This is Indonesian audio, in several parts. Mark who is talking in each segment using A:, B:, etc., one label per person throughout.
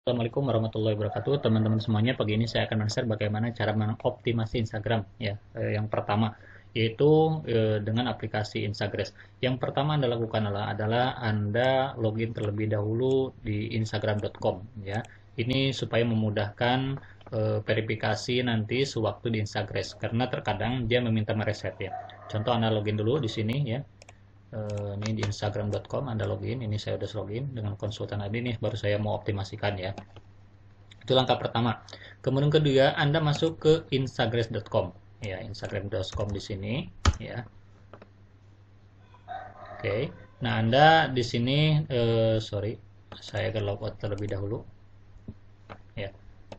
A: Assalamualaikum warahmatullahi wabarakatuh, teman-teman semuanya. Pagi ini saya akan men-share bagaimana cara mengoptimasi Instagram ya. Yang pertama yaitu dengan aplikasi Instagram. Yang pertama Anda lakukan adalah Anda login terlebih dahulu di instagram.com ya. Ini supaya memudahkan verifikasi nanti sewaktu di Instagram karena terkadang dia meminta mereset ya. Contoh Anda login dulu di sini ya. Ini di instagram.com Anda login, ini saya udah login dengan konsultan ID nih, baru saya mau optimasikan ya. Itu langkah pertama. Kemudian kedua, Anda masuk ke instagram.com ya, instagram.com di sini ya. Oke. Nah, Anda di sini sorry, saya akan logout terlebih dahulu ya.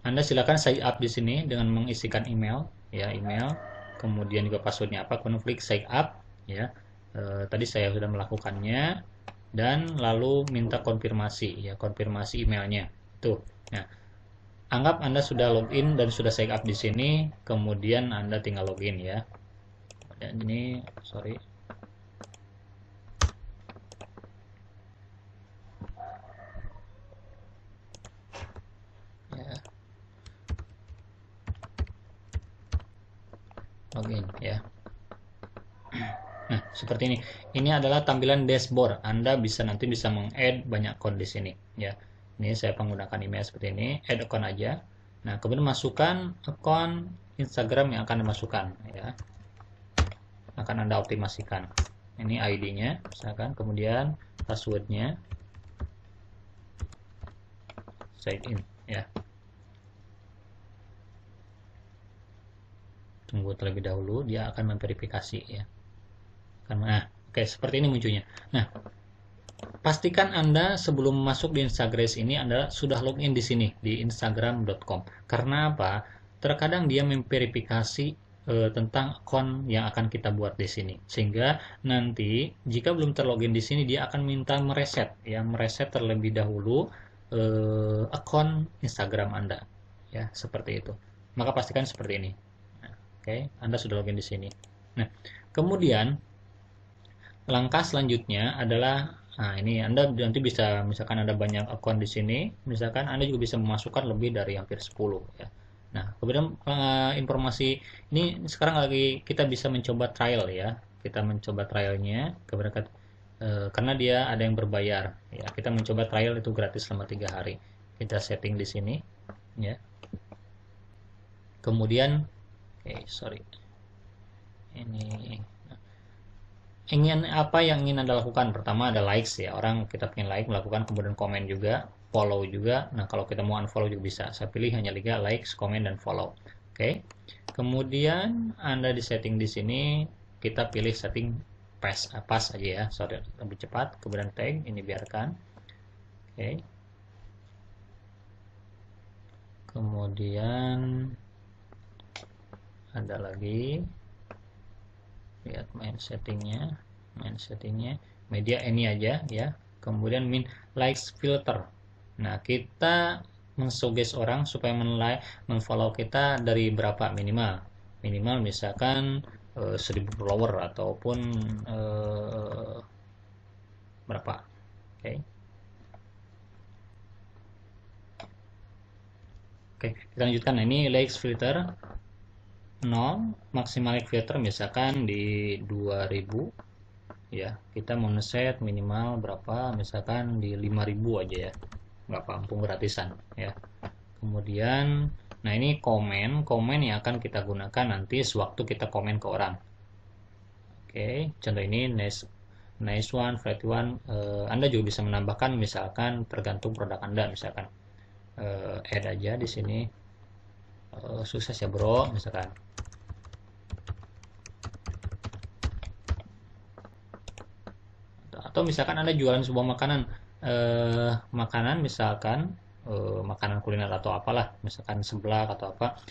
A: Anda silakan sign up di sini dengan mengisikan email ya, email, kemudian juga passwordnya apa, kemudian klik sign up ya. Tadi saya sudah melakukannya dan lalu minta konfirmasi ya, konfirmasi emailnya. Tuh. Nah, anggap Anda sudah login dan sudah sign up di sini, kemudian Anda tinggal login ya. Dan ini sorry. Ya, login ya. Nah, seperti ini. Ini adalah tampilan dashboard. Anda nanti bisa meng-add banyak akun di sini, ya. Ini saya menggunakan email seperti ini, add akun aja. Nah, kemudian masukkan akun Instagram yang akan dimasukkan, ya. Akan Anda optimasikan. Ini ID-nya, misalkan, kemudian passwordnya, sign in, ya. Tunggu terlebih dahulu, dia akan memverifikasi, ya. Karena, oke, seperti ini munculnya. Nah, pastikan Anda sebelum masuk di Instagram ini Anda sudah login di sini di instagram.com. Karena apa? Terkadang dia memverifikasi tentang akun yang akan kita buat di sini. Sehingga nanti jika belum terlogin di sini dia akan minta mereset ya, mereset terlebih dahulu akun Instagram Anda. Ya, seperti itu. Maka pastikan seperti ini. Nah, oke, Anda sudah login di sini. Nah, kemudian langkah selanjutnya adalah, nah ini Anda nanti bisa, misalkan ada banyak akun di sini, misalkan Anda juga bisa memasukkan lebih dari hampir 10 ya. Nah, kemudian informasi ini sekarang lagi kita bisa mencoba trial ya. Kita mencoba trialnya karena dia ada yang berbayar ya. Kita mencoba trial itu gratis selama 3 hari. Kita setting di sini ya. Kemudian sorry. Ini apa yang ingin Anda lakukan? Pertama ada likes ya, orang kita pengen like, melakukan, kemudian komen juga, follow juga. Nah, kalau kita mau unfollow juga bisa. Saya pilih hanya 3, likes, komen, dan follow. Oke. Kemudian Anda di setting di sini, kita pilih setting pas aja ya, sorry, lebih cepat. Kemudian tag, ini biarkan. Oke. Kemudian ada lagi, lihat main settingnya media ini aja ya. Kemudian likes filter. Nah, kita mensuggest orang supaya menfollow kita dari berapa minimal misalkan 1000 follower ataupun berapa. Oke. Oke, kita lanjutkan. Nah, ini likes filter 0, maksimal filter misalkan di 2000 ya. Kita mau set minimal berapa, misalkan di 5000 aja ya, nggak pampung gratisan ya. Kemudian nah ini komen yang akan kita gunakan nanti sewaktu kita komen ke orang. Oke, contoh ini nice one, flat one. Anda juga bisa menambahkan misalkan tergantung produk Anda, misalkan add aja di sini, sukses ya bro misalkan. Atau misalkan Anda jualan sebuah makanan misalkan makanan kuliner atau apalah, misalkan seblak atau apa,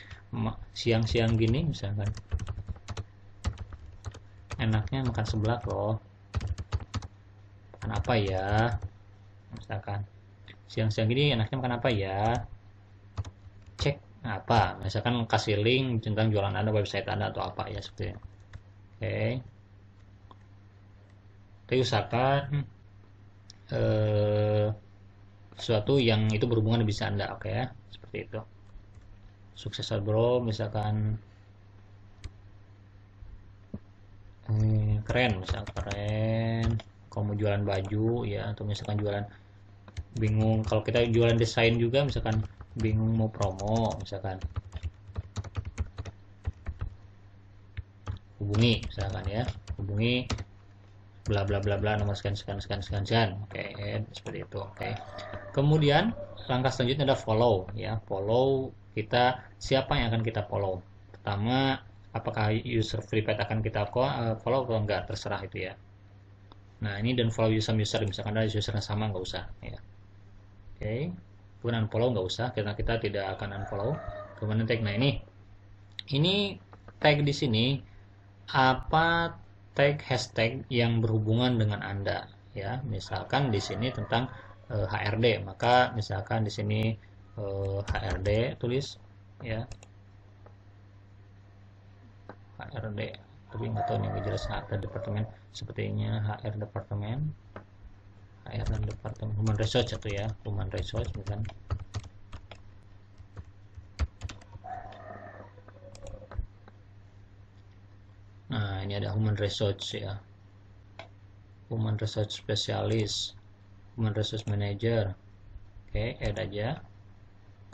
A: siang-siang gini misalkan enaknya makan seblak loh, makan apa ya, misalkan siang-siang gini enaknya makan apa ya, cek apa, misalkan kasih link tentang jualan Anda, website Anda atau apa ya, seperti itu. Oke, tapi usahakan sesuatu yang itu berhubungan dengan bisnis Anda. Oke ya, seperti itu. Sukses bro, misalkan keren, misal keren, kalau mau jualan baju ya, atau misalkan jualan, bingung kalau kita jualan desain juga, misalkan bingung mau promo, misalkan hubungi, misalkan ya, hubungi bla bla bla bla nomor sekian sekian sekian sekian sekian. Oke, seperti itu. Oke, kemudian langkah selanjutnya adalah follow ya. Follow, kita siapa yang akan kita follow. Pertama, apakah user verified akan kita follow atau enggak, terserah itu ya. Nah, ini dan follow user, misalkan ada user yang sama, nggak usah ya. Oke, kemudian unfollow nggak usah, karena kita tidak akan unfollow. Kemudian tag. Nah, ini tag di sini, apa tag hashtag yang berhubungan dengan Anda ya. Misalkan di sini tentang HRD, maka misalkan di sini HRD tulis ya, HRD, tapi nggak tahu nih jelas HR departemen, sepertinya HR departemen, HR dan departemen human resource atau ya, human resource misalkan. Nah, ini ada human resource ya, human resource specialist, human resource manager. Oke, add aja.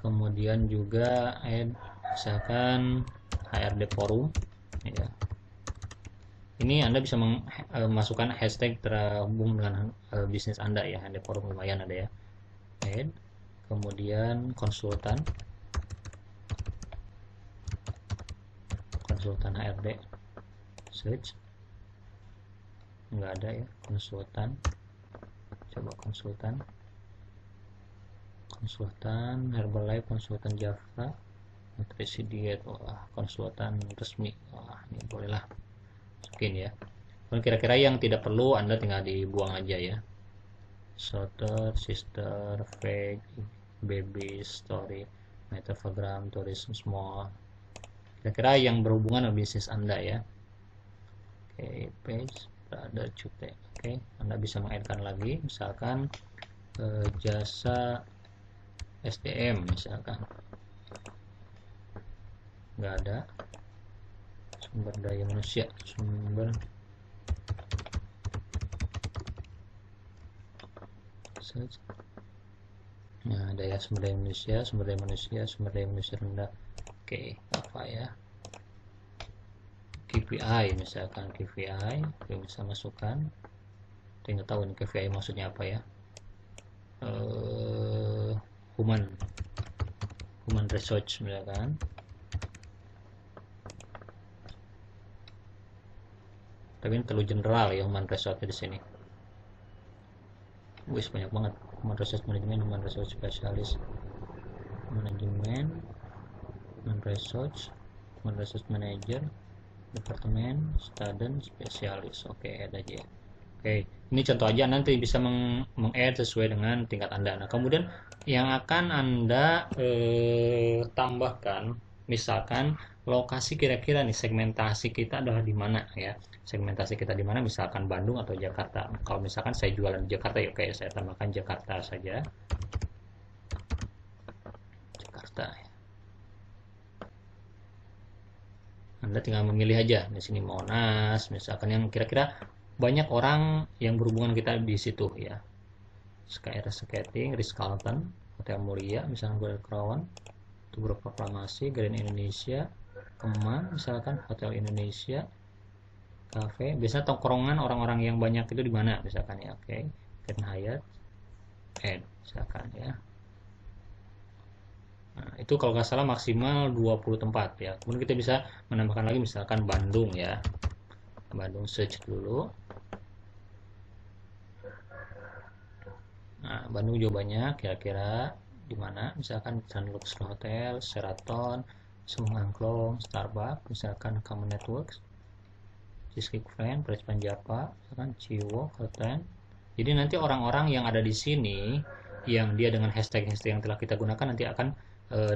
A: Kemudian juga add misalkan HRD forum ya. Ini Anda bisa memasukkan hashtag terhubung dengan bisnis Anda ya. HRD forum lumayan ada ya. Add. Kemudian konsultan HRD, search, nggak ada ya. Konsultan, coba konsultan Herbalife, konsultan Java, nutrisi diet. Wah, konsultan resmi. Wah, ini bolehlah masukin ya. Dan kira-kira yang tidak perlu Anda tinggal dibuang aja ya. Sorter, sister, fake, baby, story, metaprogram, tourism, small. Kira-kira yang berhubungan dengan bisnis Anda ya. Oke, page, ada cute. Oke, Anda bisa mengaitkan lagi, misalkan jasa SDM misalkan, nggak ada. Sumber daya manusia, nah ada ya, sumber daya manusia rendah. Oke, apa ya, KPI misalkan, KPI yang bisa masukkan. Tinggal tahu nih KPI maksudnya apa ya. Human research misalkan. Tapi ini terlalu general ya human research di sini. Wih, banyak banget. Human research manajemen, human research spesialis, manajemen, human research manager, departemen, student, spesialis. Oke, ada aja. Oke, ini contoh aja, nanti bisa meng-add sesuai dengan tingkat Anda. Nah, kemudian yang akan Anda tambahkan, misalkan lokasi, kira-kira nih segmentasi kita adalah di mana ya. Segmentasi kita di mana, misalkan Bandung atau Jakarta. Kalau misalkan saya jualan di Jakarta ya, oke, saya tambahkan Jakarta saja. Jakarta ya. Anda tinggal memilih aja di sini Monas, misalkan yang kira-kira banyak orang yang berhubungan kita di situ ya. Skyres Skating, Ritz-Carlton, Hotel Mulia, misalkan Golden Crown, Tubuh Proklamasi, Grand Indonesia, Kemang, misalkan Hotel Indonesia, Cafe. Biasanya tongkrongan orang-orang yang banyak itu di mana, misalkan ya. Oke, Grand Hyatt, misalkan ya. Nah, itu kalau nggak salah maksimal 20 tempat ya. Kemudian kita bisa menambahkan lagi misalkan Bandung ya. Bandung, search dulu. Nah, Bandung juga banyak, kira-kira di mana? Misalkan Sun Luxury Hotel, Sheraton, Semua Angklong, Starbucks, misalkan Common Networks, Cheesecake Friend, Prespan Java, misalkan Ciwo, Hotel. Jadi nanti orang-orang yang ada di sini, yang dia dengan hashtag yang telah kita gunakan, nanti akan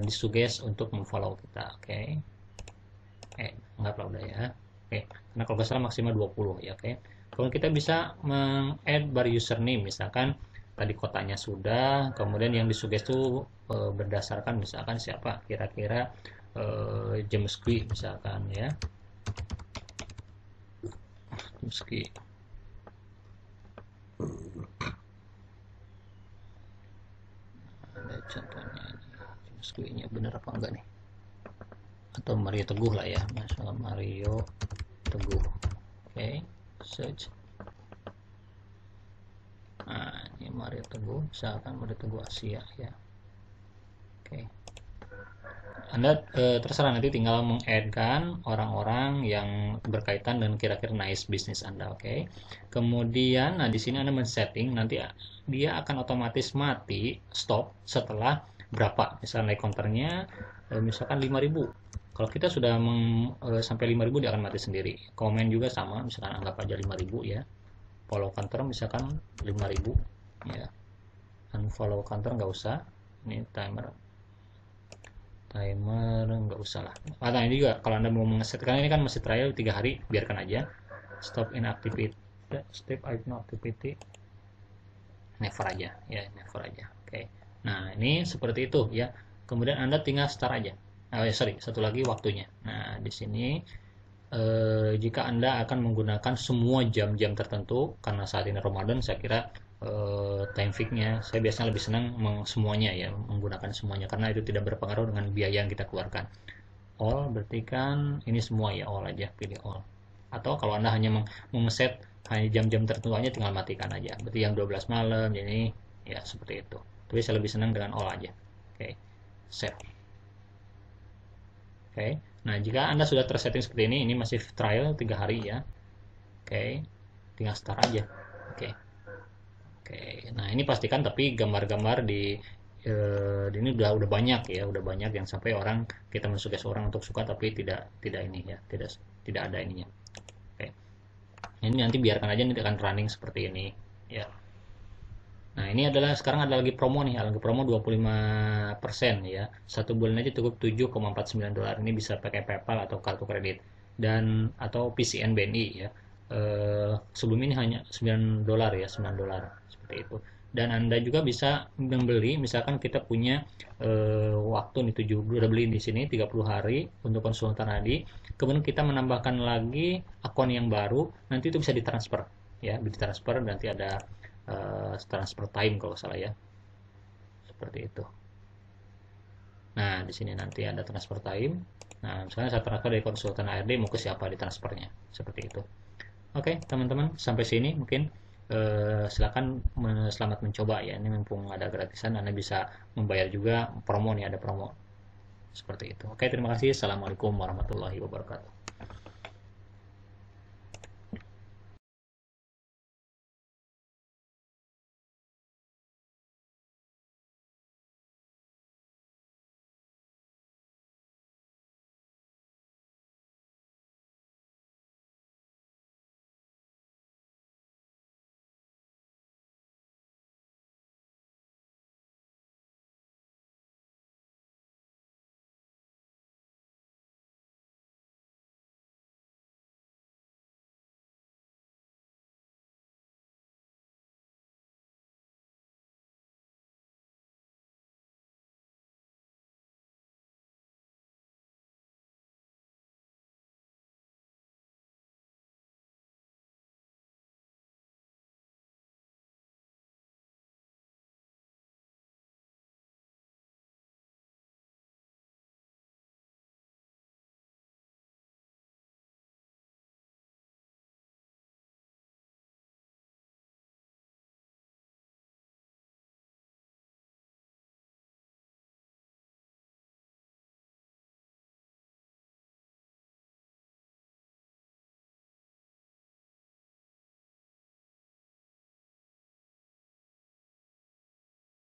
A: disuggest untuk memfollow kita. Oke. Anggaplah udah ya. Oke, karena kalau nggak salah maksimal 20 ya. Oke. Kemudian kita bisa meng-add bar username, misalkan tadi kotanya sudah, kemudian yang disuggest itu berdasarkan misalkan siapa kira-kira James Quick misalkan ya, James Quick. Ada contohnya James Quick-nya bener apa enggak nih, atau Mario Teguh lah ya, masalah Mario Teguh. Oke, search. Nah, ini Mario Teguh, misalkan Mario Teguh Asia ya. Oke. Anda terserah nanti tinggal meng-add-kan orang-orang yang berkaitan dan kira-kira nice bisnis Anda, oke. Kemudian, nah di sini Anda men-setting, nanti dia akan otomatis mati, stop setelah berapa. Misalnya naik counternya, misalkan 5.000. Kalau kita sudah sampai 5.000 dia akan mati sendiri. Komen juga sama, misalkan anggap aja 5.000 ya. Follow counter misalkan 5.000 ya. Unfollow counter nggak usah. Ini timer nggak usah lah. Nah ini juga kalau Anda mau mengeset, karena ini kan masih trial 3 hari, biarkan aja. Stop inactivity, step inactivity, never aja ya, never aja. Oke. Nah ini seperti itu ya. Kemudian Anda tinggal start aja. Sorry, satu lagi waktunya. Nah di sini jika Anda akan menggunakan semua jam-jam tertentu, karena saat ini Ramadan, saya kira time fix-nya saya biasanya lebih senang semuanya ya, menggunakan semuanya karena itu tidak berpengaruh dengan biaya yang kita keluarkan. All berarti kan ini semua ya, all aja, pilih all. Atau kalau Anda hanya mengeset hanya jam-jam tertentu aja, tinggal matikan aja. Berarti yang 12 malam, jadi ya seperti itu. Tapi saya lebih senang dengan all aja. Oke, save. Oke. Nah, jika Anda sudah tersetting seperti ini masih trial 3 hari ya. Oke. Tinggal start aja. Oke. Oke. Nah, ini pastikan tapi gambar-gambar di ini udah banyak ya, udah banyak yang sampai orang kita mensuggest orang untuk suka tapi tidak ini ya, tidak ada ininya. Oke. Ini nanti biarkan aja, nanti akan running seperti ini ya. Nah, ini adalah sekarang ada lagi promo nih, lagi promo 25% ya. Satu bulan aja cukup $7,49. Ini bisa pakai PayPal atau kartu kredit dan atau PCN BNI ya. Sebelum ini hanya $9 ya, $9 seperti itu. Dan Anda juga bisa membeli, misalkan kita punya waktu nih udah beli di sini 30 hari untuk konsultan tadi. Kemudian kita menambahkan lagi akun yang baru, nanti itu bisa ditransfer ya, ditransfer nanti ada transfer time kalau salah ya, seperti itu. Nah di sini nanti ada transfer time. Nah misalnya saya transfer dari konsultan ARD mau ke siapa di transfernya, seperti itu. Oke teman-teman, sampai sini mungkin silakan selamat mencoba ya. Ini mumpung ada gratisan, Anda bisa membayar juga, promo nih, ada promo seperti itu. Oke, terima kasih. Assalamualaikum warahmatullahi wabarakatuh.